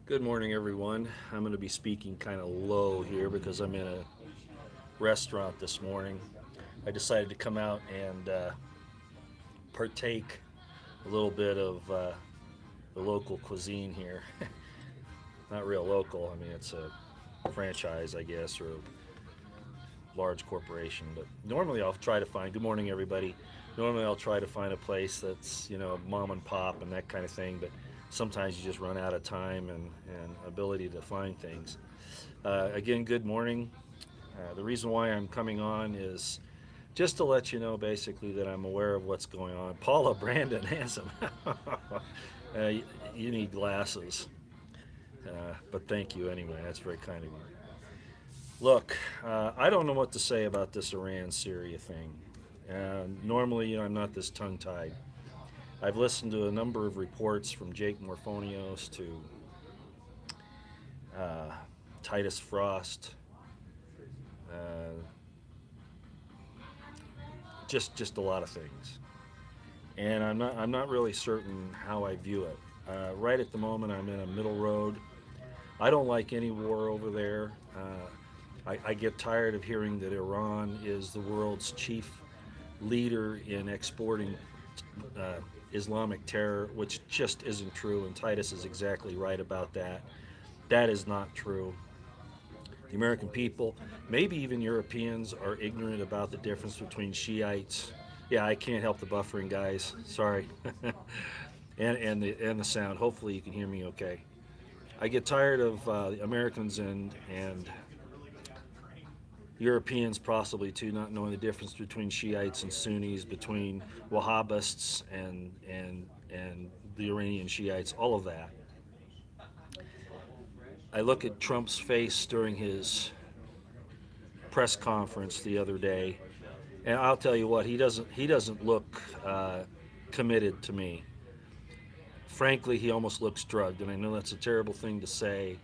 Good morning, everyone. I'm going to be speaking kind of low here because I'm in a restaurant this morning. I decided to come out and partake a little bit of the local cuisine here. Not real local, I mean, it's a franchise, I guess, or a large corporation. But normally I'll try to find, good morning, everybody. Normally I'll try to find a place that's, mom and pop and that kind of thing. But sometimes you just run out of time and ability to find things. Again, good morning. The reason why I'm coming on is just to let you know basically that I'm aware of what's going on. Paula Brandon Handsome. You need glasses. But thank you anyway. That's very kind of you. Look, I don't know what to say about this Iran Syria thing. Normally, I'm not this tongue tied. I've listened to a number of reports from Jake Morphonios to uh, Titus Frost, uh, just a lot of things. And I'm not really certain how I view it. Right at the moment, I'm in a middle road. I don't like any war over there. I get tired of hearing that Iran is the world's chief leader in exporting uh, Islamic terror, which just isn't true. And Titus is exactly right about that. That is not true. The American people, maybe even Europeans, are ignorant about the difference between Shiites. Yeah, I can't help the buffering, guys. Sorry. and the sound. Hopefully, you can hear me okay. I get tired of Americans and Europeans possibly too not knowing the difference between Shiites and Sunnis, between Wahhabists and the Iranian Shiites. All of that. I look at Trump's face during his press conference the other day, and I'll tell you what, he doesn't look committed to me. Frankly, he almost looks drugged, and I know that's a terrible thing to say,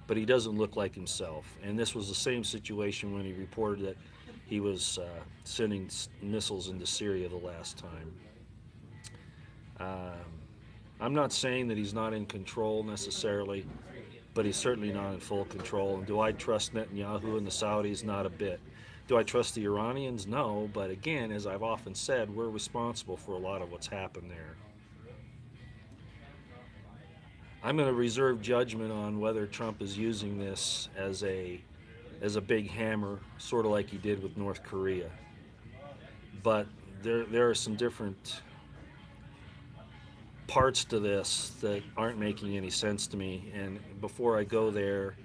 but he doesn't look like himself. And this was the same situation when he reported that he was sending missiles into Syria the last time. Um, I'm not saying that he's not in control necessarily, but he's certainly not in full control. And do I trust Netanyahu and the Saudis? Not a bit. Do I trust the Iranians? No. But again, as I've often said, we're responsible for a lot of what's happened there. I'm going to reserve judgment on whether Trump is using this as a big hammer, sort of like he did with North Korea. But there are some different parts to this that aren't making any sense to me. And before I go there,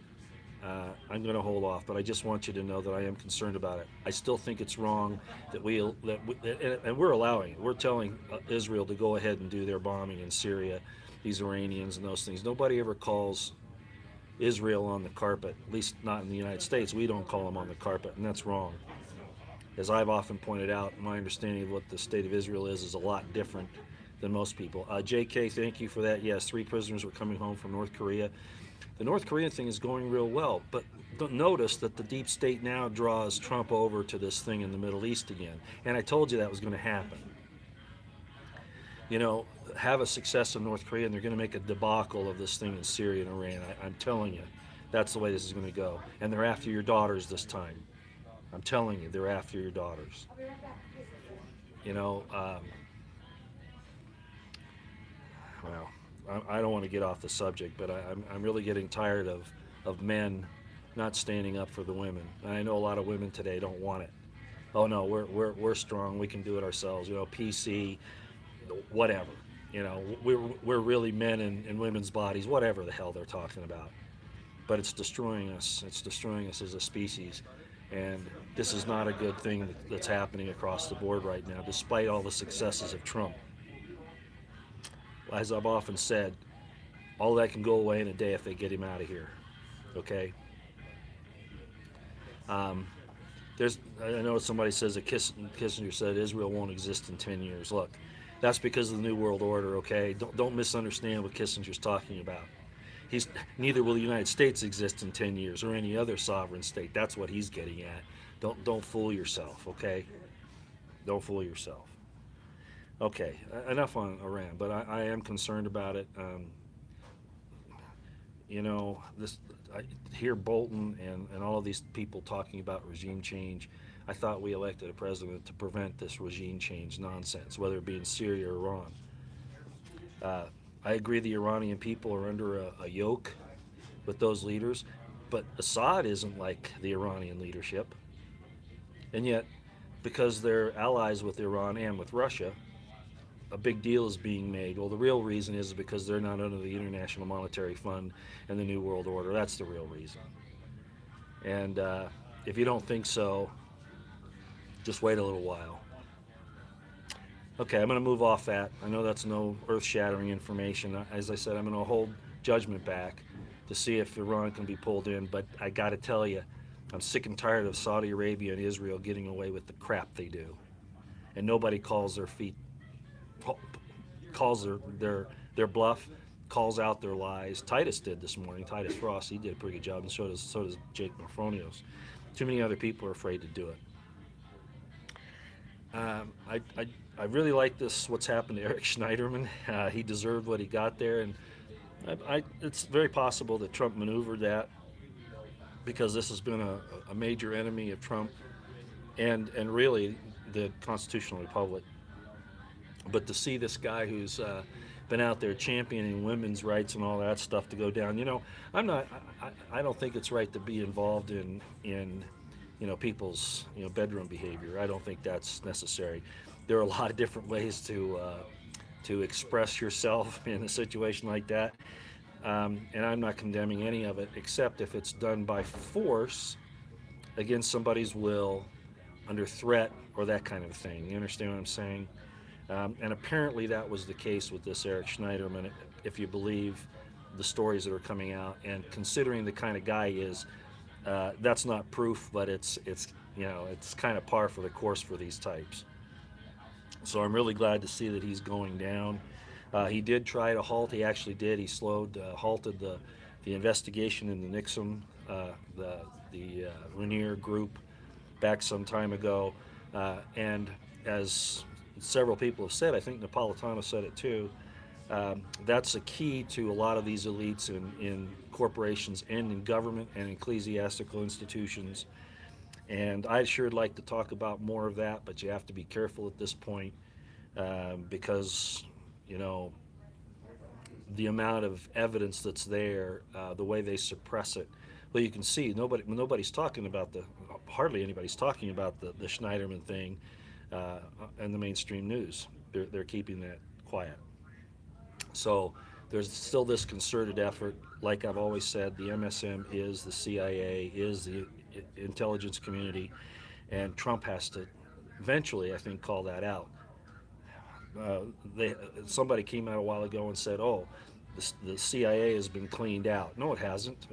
I'm going to hold off. But I just want you to know that I am concerned about it. I still think it's wrong and we're allowing it. We're telling Israel to go ahead and do their bombing in Syria, these Iranians and those things. Nobody ever calls Israel on the carpet, at least not in the United States. We don't call them on the carpet, and that's wrong. As I've often pointed out, my understanding of what the state of Israel is a lot different than most people. JK, thank you for that. Yes, 3 prisoners were coming home from North Korea. The North Korean thing is going real well, but notice that the deep state now draws Trump over to this thing in the Middle East again. And I told you that was going to happen. You know, have a success in North Korea, and they're going to make a debacle of this thing in Syria and Iran. I'm telling you, that's the way this is going to go. And they're after your daughters this time. I'm telling you, they're after your daughters. You know, well, I don't want to get off the subject, but I'm really getting tired of men not standing up for the women. And I know a lot of women today don't want it. Oh no, we're strong. We can do it ourselves. You know, PC, whatever. You know, we're really men in women's bodies, whatever the hell they're talking about. But it's destroying us. It's destroying us as a species. And this is not a good thing that's happening across the board right now, despite all the successes of Trump. As I've often said, all that can go away in a day if they get him out of here. Okay? Um, I know somebody says that Kissinger said Israel won't exist in 10 years. Look, that's because of the New World Order, okay? Don't misunderstand what Kissinger's talking about. He's neither will the United States exist in 10 years or any other sovereign state. That's what he's getting at. Don't fool yourself, okay? Don't fool yourself. Okay, enough on Iran, but I am concerned about it. this I hear Bolton and all of these people talking about regime change. I thought we elected a president to prevent this regime change nonsense, whether it be in Syria or Iran. Uh, I agree the Iranian people are under a yoke with those leaders, but Assad isn't like the Iranian leadership. And yet, because they're allies with Iran and with Russia, a big deal is being made. Well, the real reason is because they're not under the International Monetary Fund and the New World Order. That's the real reason. And if you don't think so, just wait a little while. Okay, I'm going to move off that. I know that's no earth shattering information. As I said, I'm going to hold judgment back to see if Iran can be pulled in. But I got to tell you, I'm sick and tired of Saudi Arabia and Israel getting away with the crap they do. And nobody calls their feet, calls their bluff, calls out their lies. Titus did this morning. Titus Frost, he did a pretty good job, and so does Jake Mafronios. Too many other people are afraid to do it. Um, I, I, I really like this. What's happened to Eric Schneiderman? He deserved what he got there, and it's very possible that Trump maneuvered that because this has been a major enemy of Trump and really the constitutional republic. But to see this guy who's been out there championing women's rights and all that stuff to go down, I'm not. I don't think it's right to be involved in people's bedroom behavior. I don't think that's necessary. There are a lot of different ways to express yourself in a situation like that, and I'm not condemning any of it, except if it's done by force against somebody's will, under threat, or that kind of thing. You understand what I'm saying? And apparently that was the case with this Eric Schneiderman, if you believe the stories that are coming out. And considering the kind of guy he is, that's not proof, but it's kind of par for the course for these types. So I'm really glad to see that he's going down. He did try to halt. He actually did. He halted the investigation into Nixon, the Rainier group, back some time ago. And as several people have said, I think Napolitano said it too. That's a key to a lot of these elites in corporations and in government and ecclesiastical institutions. And I'd sure like to talk about more of that, but you have to be careful at this point because, you know, the amount of evidence that's there, the way they suppress it. Well, you can see nobody's talking about hardly anybody's talking about the Schneiderman thing in the mainstream news. They're keeping that quiet. So there's still this concerted effort. Like I've always said, the MSM is the CIA, is the intelligence community, and Trump has to eventually, I think, call that out. Uh, they Somebody came out a while ago and said, "Oh, the CIA has been cleaned out." No, it hasn't.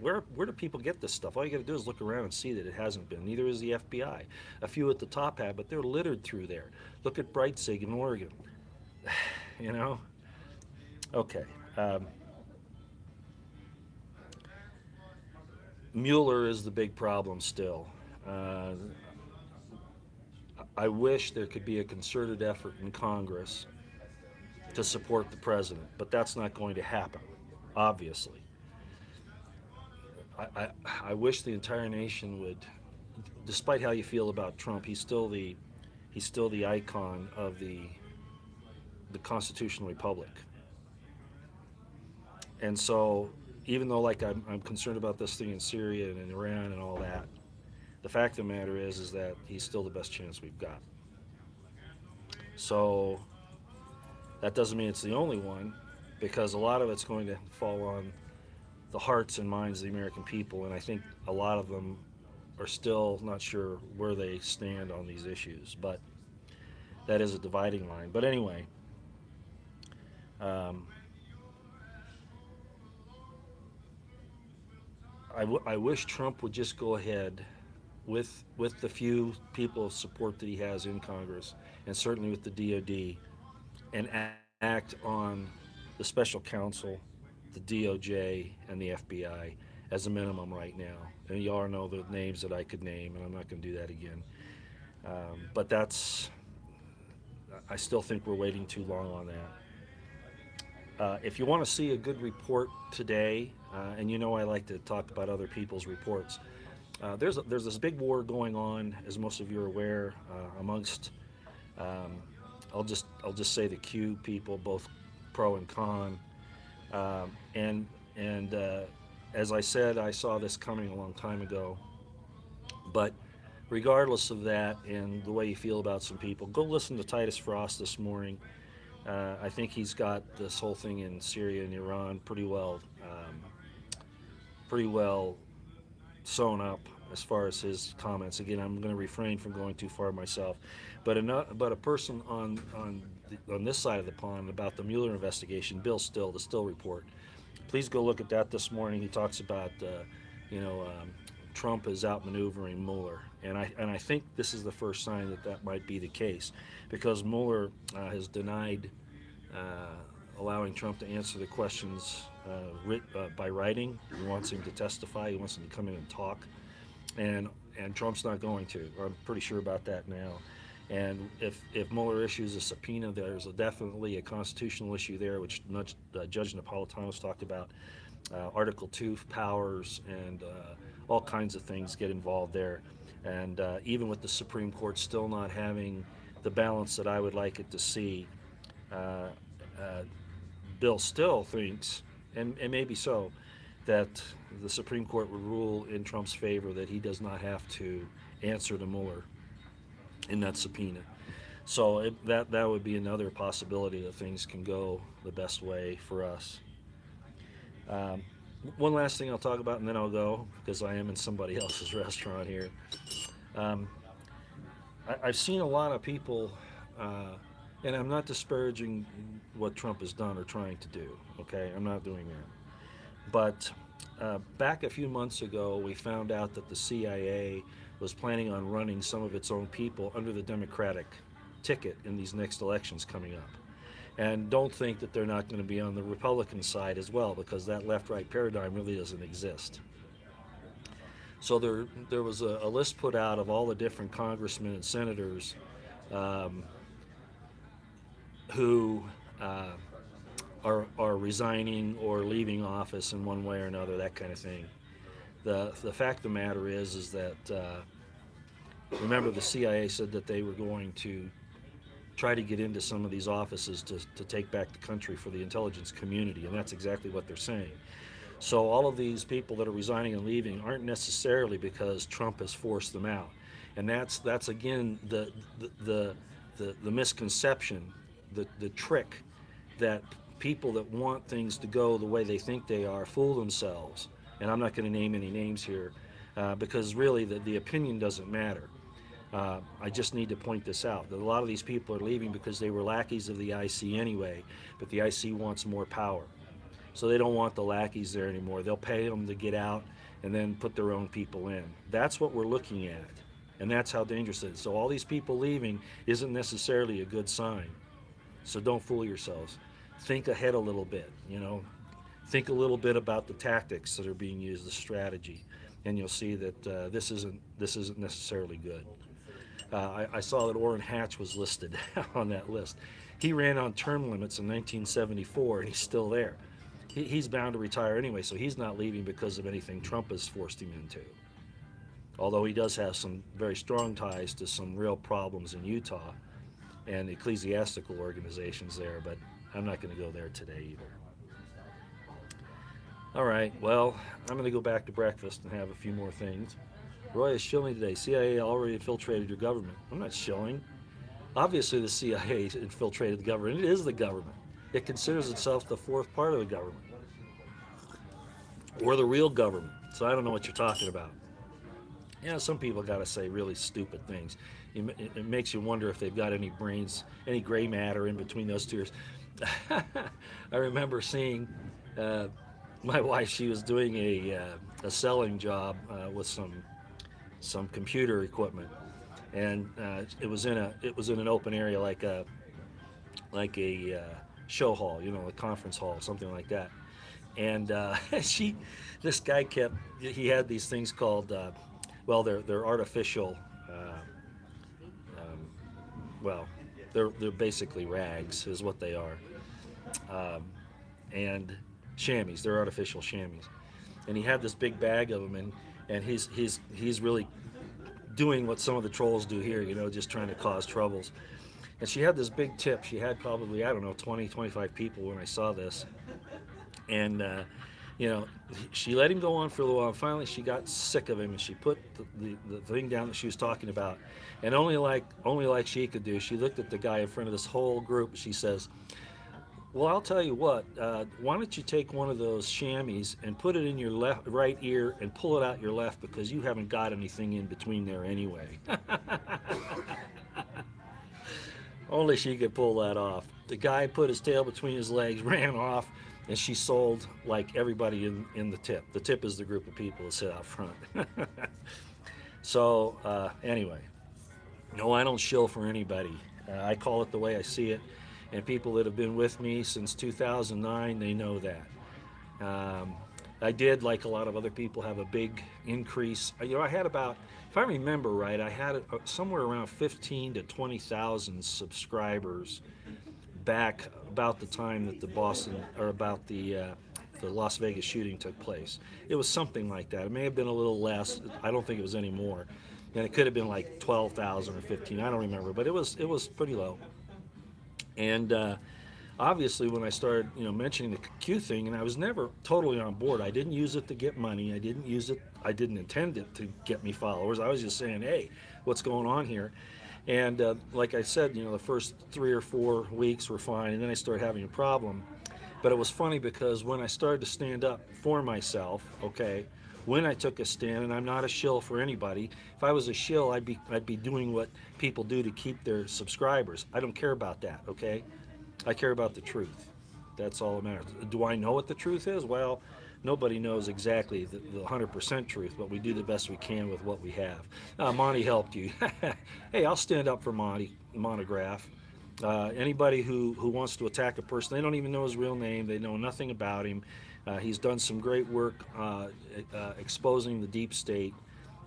Where do people get this stuff? All you got to do is look around and see that it hasn't been. Neither is the FBI. A few at the top have, but they're littered through there. Look at Brightsig in Oregon. you know. Okay. Mueller is the big problem still. Uh, I wish there could be a concerted effort in Congress to support the president, but that's not going to happen, obviously. I, I, I wish the entire nation would, despite how you feel about Trump, he's still the icon of the constitutional republic. And so, even though like I'm concerned about this thing in Syria and in Iran and all that, the fact of the matter is that he's still the best chance we've got. So that doesn't mean it's the only one, because a lot of it's going to fall on the hearts and minds of the American people, and I think a lot of them are still not sure where they stand on these issues. But that is a dividing line. But anyway, um, I wish Trump would just go ahead with the few people of support that he has in Congress, and certainly with the DoD, and act on the special counsel, the DOJ, and the FBI as a minimum right now. And you all know the names that I could name, and I'm not going to do that again. But I still think we're waiting too long on that. If you want to see a good report today, and I like to talk about other people's reports. There's this big war going on, as most of you are aware, amongst um, I'll just say the Q people, both pro and con, and as I said, I saw this coming a long time ago. But regardless of that and the way you feel about some people, go listen to Titus Frost this morning. I think he's got this whole thing in Syria and Iran pretty well sewn up as far as his comments. Again, I'm going to refrain from going too far myself, but a person on this side of the pond about the Mueller investigation, Bill Still, the Still report. Please go look at that this morning. He talks about you know Trump is outmaneuvering Mueller, and I think this is the first sign that that might be the case, because Mueller has denied allowing Trump to answer the questions by writing. He wants him to testify. He wants him to come in and talk, and and Trump's not going to. I'm pretty sure about that now. And if Mueller issues a subpoena, there's definitely a constitutional issue there, which Judge Napolitano's talked about. Article 2 powers and all kinds of things get involved there. And even with the Supreme Court still not having the balance that I would like it to see, uh, uh, Bill still thinks, and maybe so, that the Supreme Court would rule in Trump's favor that he does not have to answer to Mueller in that subpoena. So that would be another possibility that things can go the best way for us. Um, One last thing I'll talk about, and then I'll go because I am in somebody else's restaurant here. Um, I've seen a lot of people, uh, and I'm not disparaging what Trump has done or trying to do. Okay, I'm not doing that. But back a few months ago, we found out that the CIA was planning on running some of its own people under the Democratic ticket in these next elections coming up. And don't think that they're not going to be on the Republican side as well, because that left right paradigm really doesn't exist. So there was a list put out of all the different congressmen and senators um, who uh, are resigning or leaving office in one way or another, that kind of thing. The fact of the matter is that remember, the CIA said that they were going to try to get into some of these offices to take back the country for the intelligence community, and that's exactly what they're saying. So all of these people that are resigning and leaving aren't necessarily because Trump has forced them out, and that's again the misconception, the trick that people that want things to go the way they think they are fool themselves. And I'm not going to name any names here because really the opinion doesn't matter. I just need to point this out that a lot of these people are leaving because they were lackeys of the IC anyway, but the IC wants more power. So they don't want the lackeys there anymore. They'll pay them to get out and then put their own people in. That's what we're looking at. And that's how dangerous it is. So all these people leaving isn't necessarily a good sign. So don't fool yourselves. Think ahead a little bit, Think a little bit about the tactics that are being used, the strategy, and you'll see that this isn't necessarily good. I saw that Orrin Hatch was listed on that list. He ran on term limits in 1974, and he's still there. He's bound to retire anyway, so he's not leaving because of anything Trump has forced him into. Although he does have some very strong ties to some real problems in Utah and ecclesiastical organizations there, but I'm not going to go there today either. All right, well, I'm going to go back to breakfast and have a few more things. Roy is shilling today. CIA already infiltrated your government. I'm not shilling. Obviously, the CIA infiltrated the government. It is the government. It considers itself the fourth part of the government, or the real government. So I don't know what you're talking about. Some people got to say really stupid things. It makes you wonder if they've got any brains, any gray matter in between those two ears. I remember seeing my wife. She was doing a selling job with some computer equipment, and it was in an open area like a show hall, a conference hall, something like that. And this guy he had these things called, well, they're artificial, um, well, they're basically rags, is what they are, um, and chamois. They're artificial chamois. and he had this big bag of them, and he's really doing what some of the trolls do here, just trying to cause troubles. And she had this big tip. She had probably, I don't know, 20, 25 people when I saw this. And, you know, she let him go on for a little while. Finally, she got sick of him, and she put the thing down that she was talking about. And only like she could do, she looked at the guy in front of this whole group. She says, "Well, I'll tell you what. Why don't you take one of those chamois and put it in your right ear and pull it out your left, because you haven't got anything in between there anyway." Only she could pull that off. The guy put his tail between his legs, ran off, and she sold like everybody in the tip. The tip is the group of people that sit out front. So, anyway, no, I don't shill for anybody. I call it the way I see it, and people that have been with me since 2009, they know that. Um, I did, like a lot of other people, have a big increase. I had about, if I remember right, I had somewhere around 15 to 20,000 subscribers back about the time that the Boston, or about the Las Vegas shooting took place. It was something like that. It may have been a little less. I don't think it was any more, and it could have been like 12,000 or 15. I don't remember, but it was pretty low. And obviously, when I started, mentioning the Q thing, and I was never totally on board. I didn't use it to get money. I didn't use it. I didn't intend it to get me followers. I was just saying, hey, what's going on here? And like I said, the first 3 or 4 weeks were fine, and then I started having a problem. But it was funny because when I started to stand up for myself, okay, when I took a stand, and I'm not a shill for anybody. If I was a shill, I'd be doing what people do to keep their subscribers. I don't care about that, okay? I care about the truth. That's all that matters. Do I know what the truth is? Well, nobody knows exactly the 100% truth, but we do the best we can with what we have. Monty helped you. Hey, I'll stand up for Monograph. Anybody who wants to attack a person, they don't even know his real name, they know nothing about him. He's done some great work exposing the deep state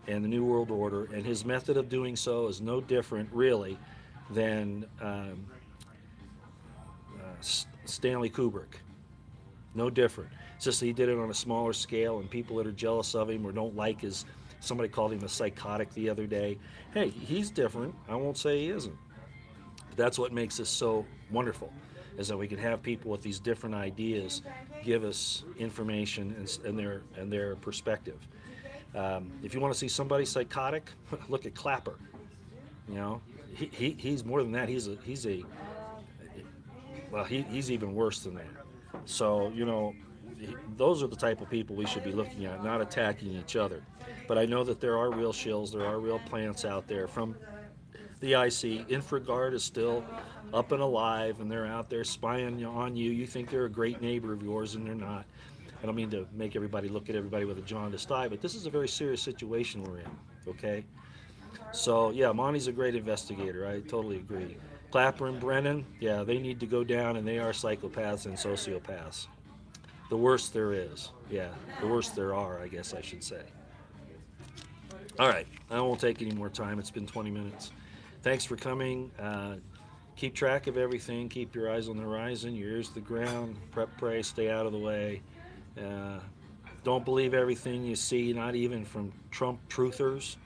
and the New World Order, and his method of doing so is no different, really, than Stanley Kubrick. No different. It's just that he did it on a smaller scale, and people that are jealous of him or don't like his. Somebody called him a psychotic the other day. Hey, he's different. I won't say he isn't. But that's what makes this so wonderful, is that we can have people with these different ideas give us information and their perspective. If you want to see somebody psychotic, look at Clapper. You know, he's more than that. He's a well, he's even worse than that. So, those are the type of people we should be looking at, not attacking each other. But I know that there are real shills, there are real plants out there. From the IC, Infraguard is still up and alive, and they're out there spying on you. You think they're a great neighbor of yours, and they're not. I don't mean to make everybody look at everybody with a jaundiced eye, but this is a very serious situation we're in, okay? So, yeah, Monty's a great investigator. I totally agree. Clapper and Brennan, yeah, they need to go down, and they are psychopaths and sociopaths. The worst there is. Yeah, the worst there are, I guess I should say. All right, I won't take any more time. It's been 20 minutes. Thanks for coming. Keep track of everything. Keep your eyes on the horizon, your ears to the ground. Prep, pray, stay out of the way. Uh, don't believe everything you see, not even from Trump truthers,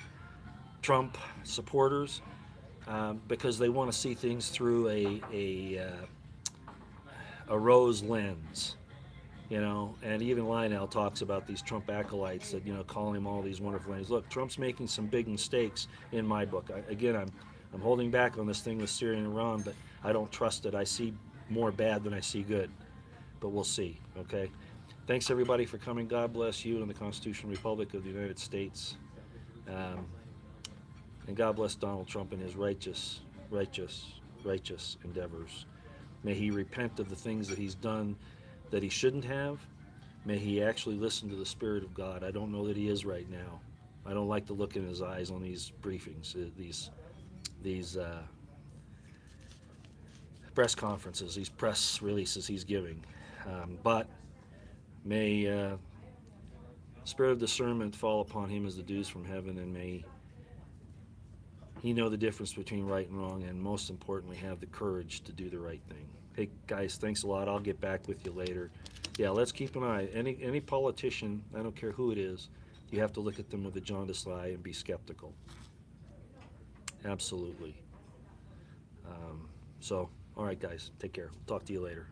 Trump supporters, because they want to see things through a rose lens. And even Lionel talks about these Trump acolytes that call him all these wonderful names. Look, Trump's making some big mistakes in my book. I'm holding back on this thing with Syria and Iran, but I don't trust it. I see more bad than I see good, but we'll see. Okay. Thanks everybody for coming. God bless you and the Constitutional Republic of the United States, and God bless Donald Trump and his righteous endeavors. May he repent of the things that he's done that he shouldn't have. May he actually listen to the Spirit of God. I don't know that he is right now. I don't like to look in his eyes on these briefings, these press conferences, these press releases he's giving. But may spirit of discernment fall upon him as the dews from heaven, and may he know the difference between right and wrong, and most importantly, have the courage to do the right thing. Hey, guys, thanks a lot. I'll get back with you later. Yeah, let's keep an eye. Any politician, I don't care who it is, you have to look at them with a jaundiced eye and be skeptical. Absolutely. So, all right, guys, take care. Talk to you later.